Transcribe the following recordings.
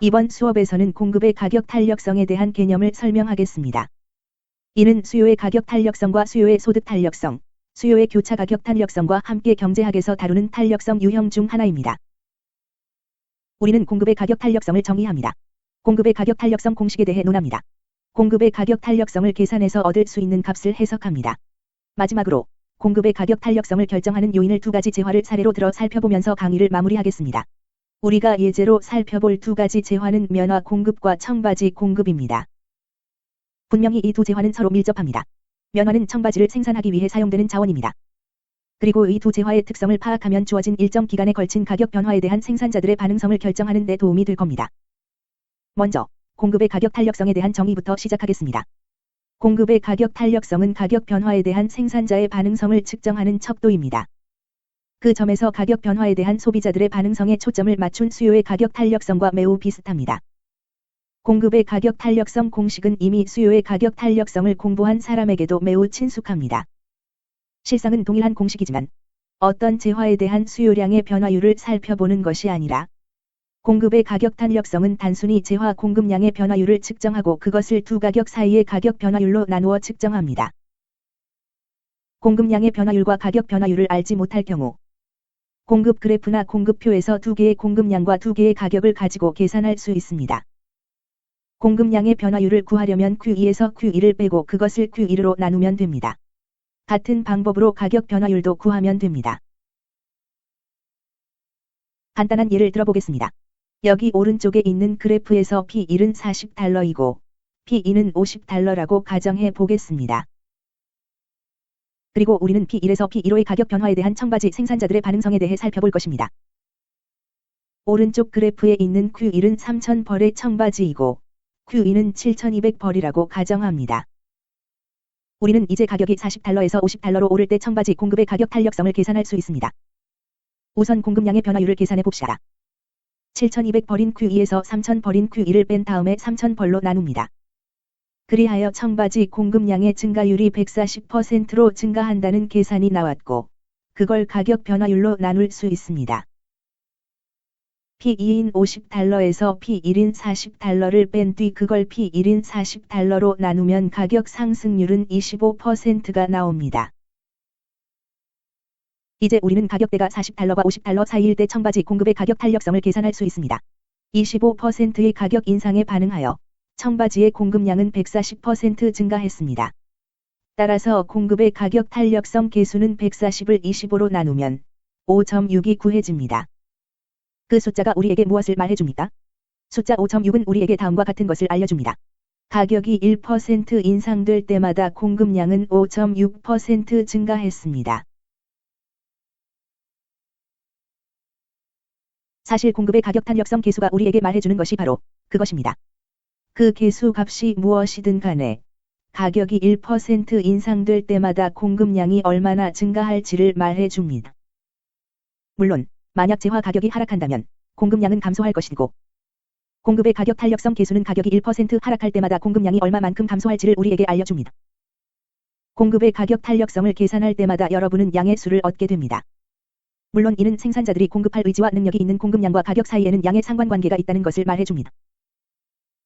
이번 수업에서는 공급의 가격 탄력성에 대한 개념을 설명하겠습니다. 이는 수요의 가격 탄력성과 수요의 소득 탄력성, 수요의 교차 가격 탄력성과 함께 경제학에서 다루는 탄력성 유형 중 하나입니다. 우리는 공급의 가격 탄력성을 정의합니다. 공급의 가격 탄력성 공식에 대해 논합니다. 공급의 가격 탄력성을 계산해서 얻을 수 있는 값을 해석합니다. 마지막으로 공급의 가격 탄력성을 결정하는 요인을 두 가지 재화를 사례로 들어 살펴보면서 강의를 마무리하겠습니다. 우리가 예제로 살펴볼 두 가지 재화는 면화 공급과 청바지 공급입니다. 분명히 이 두 재화는 서로 밀접합니다. 면화는 청바지를 생산하기 위해 사용되는 자원입니다. 그리고 이 두 재화의 특성을 파악하면 주어진 일정 기간에 걸친 가격 변화에 대한 생산자들의 반응성을 결정하는 데 도움이 될 겁니다. 먼저 공급의 가격 탄력성에 대한 정의부터 시작하겠습니다. 공급의 가격 탄력성은 가격 변화에 대한 생산자의 반응성을 측정하는 척도입니다. 그 점에서 가격 변화에 대한 소비자들의 반응성에 초점을 맞춘 수요의 가격 탄력성과 매우 비슷합니다. 공급의 가격 탄력성 공식은 이미 수요의 가격 탄력성을 공부한 사람에게도 매우 친숙합니다. 실상은 동일한 공식이지만 어떤 재화에 대한 수요량의 변화율을 살펴보는 것이 아니라 공급의 가격 탄력성은 단순히 재화 공급량의 변화율을 측정하고 그것을 두 가격 사이의 가격 변화율로 나누어 측정합니다. 공급량의 변화율과 가격 변화율을 알지 못할 경우 공급 그래프나 공급표에서 두 개의 공급량과 두 개의 가격을 가지고 계산할 수 있습니다. 공급량의 변화율을 구하려면 Q2에서 Q1을 빼고 그것을 Q1로 나누면 됩니다. 같은 방법으로 가격 변화율도 구하면 됩니다. 간단한 예를 들어보겠습니다. 여기 오른쪽에 있는 그래프에서 P1은 40달러이고 P2는 50달러라고 가정해 보겠습니다. 그리고 우리는 P1에서 P2로의 가격 변화에 대한 청바지 생산자들의 반응성에 대해 살펴볼 것입니다. 오른쪽 그래프에 있는 Q1은 3,000벌의 청바지이고 Q2는 7,200벌이라고 가정합니다. 우리는 이제 가격이 40달러에서 50달러로 오를 때 청바지 공급의 가격 탄력성을 계산할 수 있습니다. 우선 공급량의 변화율을 계산해 봅시다. 7,200벌인 Q2에서 3,000벌인 Q2를 뺀 다음에 3,000벌로 나눕니다. 그리하여 청바지 공급량의 증가율이 140%로 증가한다는 계산이 나왔고 그걸 가격 변화율로 나눌 수 있습니다. P2인 50달러에서 P1인 40달러를 뺀 뒤 그걸 P1인 40달러로 나누면 가격 상승률은 25%가 나옵니다. 이제 우리는 가격대가 40달러와 50달러 사이일 때 청바지 공급의 가격 탄력성을 계산할 수 있습니다. 25%의 가격 인상에 반응하여 청바지의 공급량은 140% 증가했습니다. 따라서 공급의 가격 탄력성 계수는 140을 25로 나누면 5.6이 구해집니다. 그 숫자가 우리에게 무엇을 말해줍니까? 숫자 5.6은 우리에게 다음과 같은 것을 알려줍니다. 가격이 1% 인상될 때마다 공급량은 5.6% 증가했습니다. 사실 공급의 가격 탄력성 계수가 우리에게 말해주는 것이 바로 그것입니다. 그 계수 값이 무엇이든 간에 가격이 1% 인상될 때마다 공급량이 얼마나 증가할지를 말해줍니다. 물론 만약 재화 가격이 하락한다면 공급량은 감소할 것이고 공급의 가격 탄력성 계수는 가격이 1% 하락할 때마다 공급량이 얼마만큼 감소할지를 우리에게 알려줍니다. 공급의 가격 탄력성을 계산할 때마다 여러분은 양의 수를 얻게 됩니다. 물론 이는 생산자들이 공급할 의지와 능력이 있는 공급량과 가격 사이에는 양의 상관관계가 있다는 것을 말해줍니다.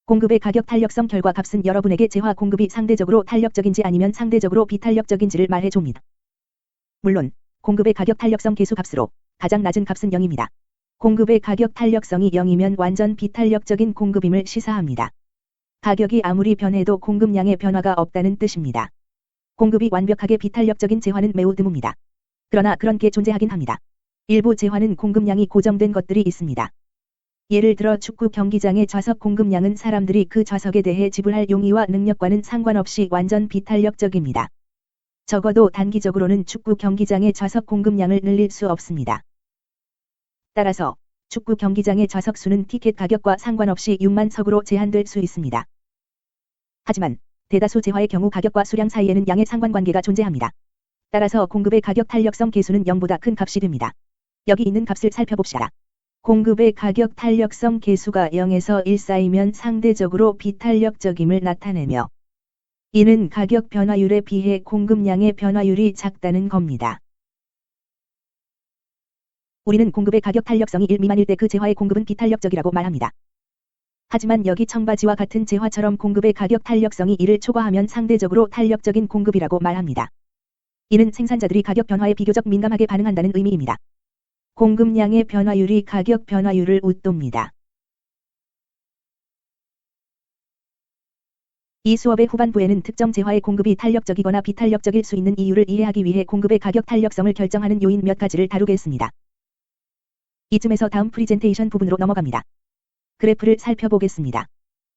공급의 가격 탄력성 결과값은 여러분에게 재화 공급이 상대적으로 탄력적인지 아니면 상대적으로 비탄력적인지를 말해줍니다. 물론 공급의 가격 탄력성 계수 값으로 가장 낮은 값은 0입니다. 공급의 가격 탄력성이 0이면 완전 비탄력적인 공급임을 시사합니다. 가격이 아무리 변해도 공급량의 변화가 없다는 뜻입니다. 공급이 완벽하게 비탄력적인 재화는 매우 드뭅니다. 그러나 그런 게 존재하긴 합니다. 일부 재화는 공급량이 고정된 것들이 있습니다. 예를 들어 축구 경기장의 좌석 공급량은 사람들이 그 좌석에 대해 지불할 용의와 능력과는 상관없이 완전 비탄력적입니다. 적어도 단기적으로는 축구 경기장의 좌석 공급량을 늘릴 수 없습니다. 따라서 축구 경기장의 좌석 수는 티켓 가격과 상관없이 6만 석으로 제한될 수 있습니다. 하지만 대다수 재화의 경우 가격과 수량 사이에는 양의 상관관계가 존재합니다. 따라서 공급의 가격 탄력성 계수는 0보다 큰 값이 됩니다. 여기 있는 값을 살펴봅시다. 공급의 가격 탄력성 계수가 0에서 1 사이면 상대적으로 비탄력적임을 나타내며 이는 가격 변화율에 비해 공급량의 변화율이 작다는 겁니다. 우리는 공급의 가격 탄력성이 1 미만일 때 그 재화의 공급은 비탄력적이라고 말합니다. 하지만 여기 청바지와 같은 재화처럼 공급의 가격 탄력성이 이를 초과하면 상대적으로 탄력적인 공급이라고 말합니다. 이는 생산자들이 가격 변화에 비교적 민감하게 반응한다는 의미입니다. 공급량의 변화율이 가격 변화율을 웃돕니다. 이 수업의 후반부에는 특정 재화의 공급이 탄력적이거나 비탄력적일 수 있는 이유를 이해하기 위해 공급의 가격 탄력성을 결정하는 요인 몇 가지를 다루겠습니다. 이쯤에서 다음 프리젠테이션 부분으로 넘어갑니다. 그래프를 살펴보겠습니다.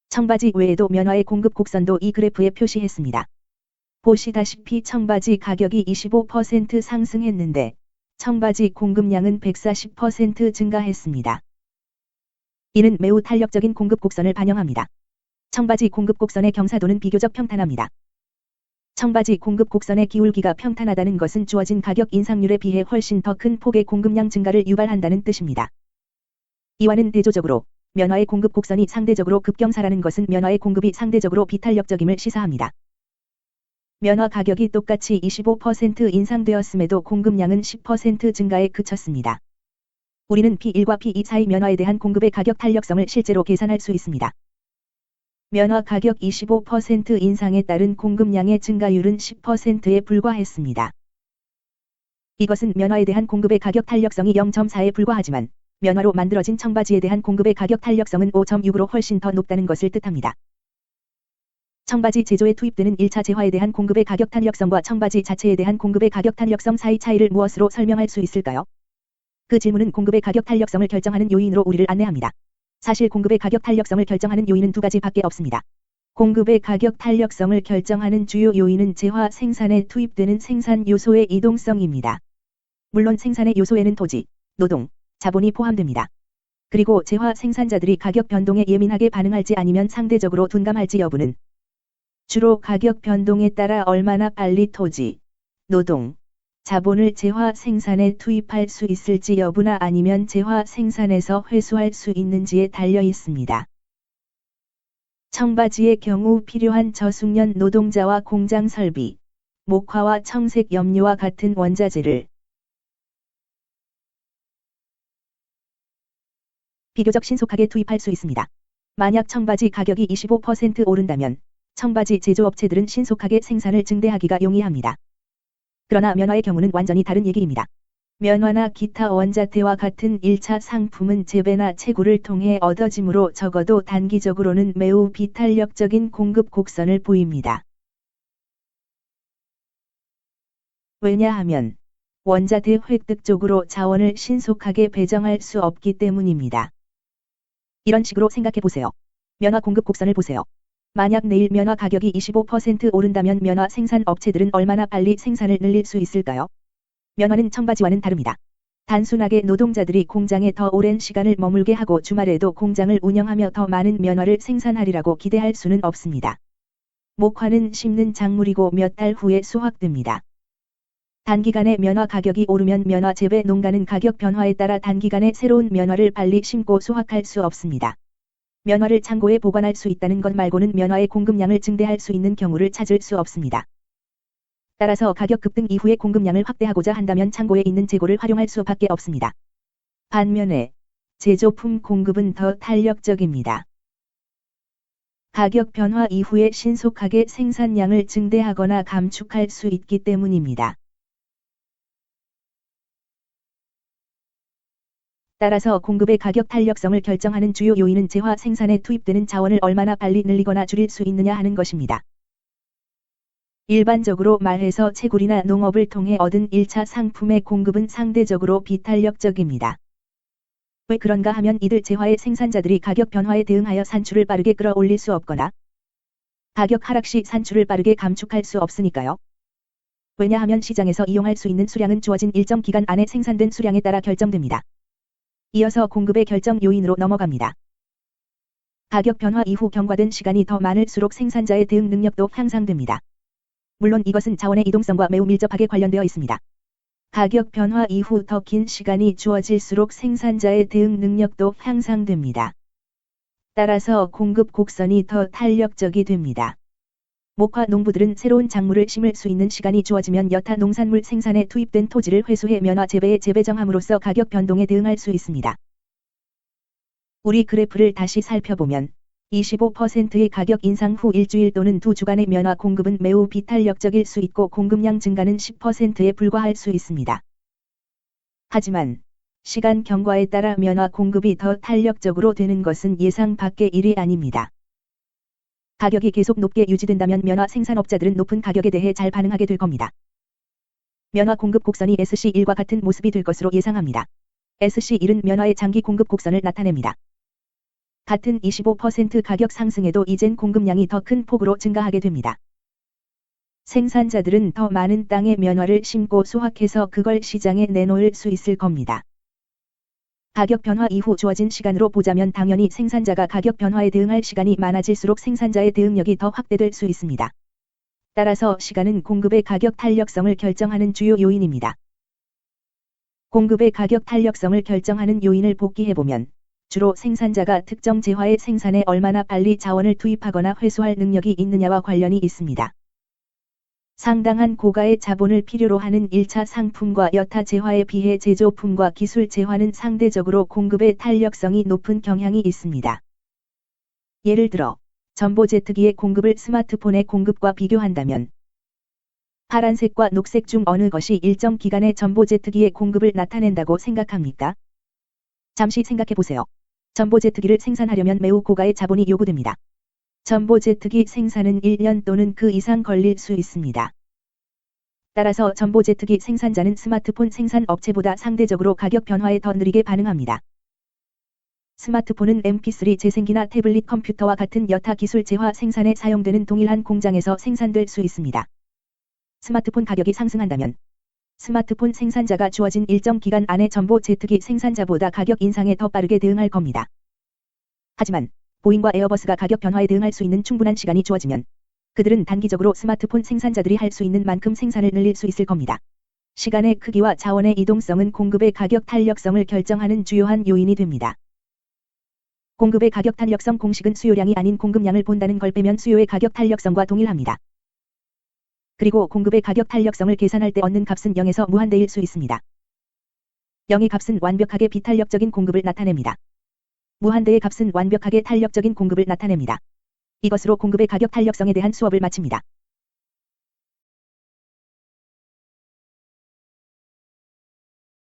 청바지 외에도 면화의 공급 곡선도 이 그래프에 표시했습니다. 보시다시피 청바지 가격이 25% 상승했는데 청바지 공급량은 140% 증가했습니다. 이는 매우 탄력적인 공급 곡선을 반영합니다. 청바지 공급 곡선의 경사도는 비교적 평탄합니다. 청바지 공급 곡선의 기울기가 평탄하다는 것은 주어진 가격 인상률에 비해 훨씬 더 큰 폭의 공급량 증가를 유발한다는 뜻입니다. 이와는 대조적으로 면화의 공급 곡선이 상대적으로 급경사라는 것은 면화의 공급이 상대적으로 비탄력적임을 시사합니다. 면화 가격이 똑같이 25% 인상되었음에도 공급량은 10% 증가에 그쳤습니다. 우리는 P1과 P2 사이 면화에 대한 공급의 가격 탄력성을 실제로 계산할 수 있습니다. 면화 가격 25% 인상에 따른 공급량의 증가율은 10%에 불과했습니다. 이것은 면화에 대한 공급의 가격 탄력성이 0.4에 불과하지만 면화로 만들어진 청바지에 대한 공급의 가격 탄력성은 5.6으로 훨씬 더 높다는 것을 뜻합니다. 청바지 제조에 투입되는 1차 재화에 대한 공급의 가격 탄력성과 청바지 자체에 대한 공급의 가격 탄력성 사이 차이를 무엇으로 설명할 수 있을까요? 그 질문은 공급의 가격 탄력성을 결정하는 요인으로 우리를 안내합니다. 사실 공급의 가격 탄력성을 결정하는 요인은 두 가지밖에 없습니다. 공급의 가격 탄력성을 결정하는 주요 요인은 재화 생산에 투입되는 생산 요소의 이동성입니다. 물론 생산의 요소에는 토지, 노동, 자본이 포함됩니다. 그리고 재화 생산자들이 가격 변동에 예민하게 반응할지 아니면 상대적으로 둔감할지 여부는 주로 가격 변동에 따라 얼마나 빨리 토지, 노동, 자본을 재화 생산에 투입할 수 있을지 여부나 아니면 재화 생산에서 회수할 수 있는지에 달려 있습니다. 청바지의 경우 필요한 저숙련 노동자와 공장 설비, 목화와 청색 염료와 같은 원자재를 비교적 신속하게 투입할 수 있습니다. 만약 청바지 가격이 25% 오른다면 청바지 제조업체들은 신속하게 생산을 증대하기가 용이합니다. 그러나 면화의 경우는 완전히 다른 얘기입니다. 면화나 기타 원자재와 같은 1차 상품은 재배나 채굴을 통해 얻어지므로 적어도 단기적으로는 매우 비탄력적인 공급 곡선을 보입니다. 왜냐하면 원자재 획득 쪽으로 자원을 신속하게 배정할 수 없기 때문입니다. 이런 식으로 생각해 보세요. 면화 공급 곡선을 보세요. 만약 내일 면화 가격이 25% 오른다면 면화 생산 업체들은 얼마나 빨리 생산을 늘릴 수 있을까요? 면화는 청바지와는 다릅니다. 단순하게 노동자들이 공장에 더 오랜 시간을 머물게 하고 주말에도 공장을 운영하며 더 많은 면화를 생산하리라고 기대할 수는 없습니다. 목화는 심는 작물이고 몇 달 후에 수확됩니다. 단기간에 면화 가격이 오르면 면화 재배 농가는 가격 변화에 따라 단기간에 새로운 면화를 빨리 심고 수확할 수 없습니다. 면화를 창고에 보관할 수 있다는 것 말고는 면화의 공급량을 증대할 수 있는 경우를 찾을 수 없습니다. 따라서 가격 급등 이후에 공급량을 확대하고자 한다면 창고에 있는 재고를 활용할 수밖에 없습니다. 반면에 제조품 공급은 더 탄력적입니다. 가격 변화 이후에 신속하게 생산량을 증대하거나 감축할 수 있기 때문입니다. 따라서 공급의 가격 탄력성을 결정하는 주요 요인은 재화 생산에 투입되는 자원을 얼마나 빨리 늘리거나 줄일 수 있느냐 하는 것입니다. 일반적으로 말해서 채굴이나 농업을 통해 얻은 1차 상품의 공급은 상대적으로 비탄력적입니다. 왜 그런가 하면 이들 재화의 생산자들이 가격 변화에 대응하여 산출을 빠르게 끌어올릴 수 없거나 가격 하락 시 산출을 빠르게 감축할 수 없으니까요. 왜냐하면 시장에서 이용할 수 있는 수량은 주어진 일정 기간 안에 생산된 수량에 따라 결정됩니다. 이어서 공급의 결정 요인으로 넘어갑니다. 가격 변화 이후 경과된 시간이 더 많을수록 생산자의 대응 능력도 향상됩니다. 물론 이것은 자원의 이동성과 매우 밀접하게 관련되어 있습니다. 가격 변화 이후 더 긴 시간이 주어질수록 생산자의 대응 능력도 향상됩니다. 따라서 공급 곡선이 더 탄력적이 됩니다. 목화 농부들은 새로운 작물을 심을 수 있는 시간이 주어지면 여타 농산물 생산에 투입된 토지를 회수해 면화 재배에 재배정함으로써 가격 변동에 대응할 수 있습니다. 우리 그래프를 다시 살펴보면 25%의 가격 인상 후 일주일 또는 2주간의 면화 공급은 매우 비탄력적일 수 있고 공급량 증가는 10%에 불과할 수 있습니다. 하지만 시간 경과에 따라 면화 공급이 더 탄력적으로 되는 것은 예상 밖의 일이 아닙니다. 가격이 계속 높게 유지된다면 면화 생산업자들은 높은 가격에 대해 잘 반응하게 될 겁니다. 면화 공급 곡선이 SC1과 같은 모습이 될 것으로 예상합니다. SC1은 면화의 장기 공급 곡선을 나타냅니다. 같은 25% 가격 상승에도 이젠 공급량이 더 큰 폭으로 증가하게 됩니다. 생산자들은 더 많은 땅에 면화를 심고 수확해서 그걸 시장에 내놓을 수 있을 겁니다. 가격 변화 이후 주어진 시간으로 보자면 당연히 생산자가 가격 변화에 대응할 시간이 많아질수록 생산자의 대응력이 더 확대될 수 있습니다. 따라서 시간은 공급의 가격 탄력성을 결정하는 주요 요인입니다. 공급의 가격 탄력성을 결정하는 요인을 복기해보면 주로 생산자가 특정 재화의 생산에 얼마나 빨리 자원을 투입하거나 회수할 능력이 있느냐와 관련이 있습니다. 상당한 고가의 자본을 필요로 하는 1차 상품과 여타 재화에 비해 제조품과 기술 재화는 상대적으로 공급의 탄력성이 높은 경향이 있습니다. 예를 들어 전보제트기의 공급을 스마트폰의 공급과 비교한다면 파란색과 녹색 중 어느 것이 일정 기간의 전보제트기의 공급을 나타낸다고 생각합니까? 잠시 생각해보세요. 전보제트기를 생산하려면 매우 고가의 자본이 요구됩니다. 전보제트기 생산은 1년 또는 그 이상 걸릴 수 있습니다. 따라서 전보제트기 생산자는 스마트폰 생산 업체보다 상대적으로 가격 변화에 더 느리게 반응합니다. 스마트폰은 mp3 재생기나 태블릿 컴퓨터와 같은 여타 기술 재화 생산에 사용되는 동일한 공장에서 생산될 수 있습니다. 스마트폰 가격이 상승한다면 스마트폰 생산자가 주어진 일정 기간 안에 전보제트기 생산자보다 가격 인상에 더 빠르게 대응할 겁니다. 하지만 보잉과 에어버스가 가격 변화에 대응할 수 있는 충분한 시간이 주어지면 그들은 단기적으로 스마트폰 생산자들이 할 수 있는 만큼 생산을 늘릴 수 있을 겁니다. 시간의 크기와 자원의 이동성은 공급의 가격 탄력성을 결정하는 주요한 요인이 됩니다. 공급의 가격 탄력성 공식은 수요량이 아닌 공급량을 본다는 걸 빼면 수요의 가격 탄력성과 동일합니다. 그리고 공급의 가격 탄력성을 계산할 때 얻는 값은 0에서 무한대일 수 있습니다. 0의 값은 완벽하게 비탄력적인 공급을 나타냅니다. 무한대의 값은 완벽하게 탄력적인 공급을 나타냅니다. 이것으로 공급의 가격 탄력성에 대한 수업을 마칩니다.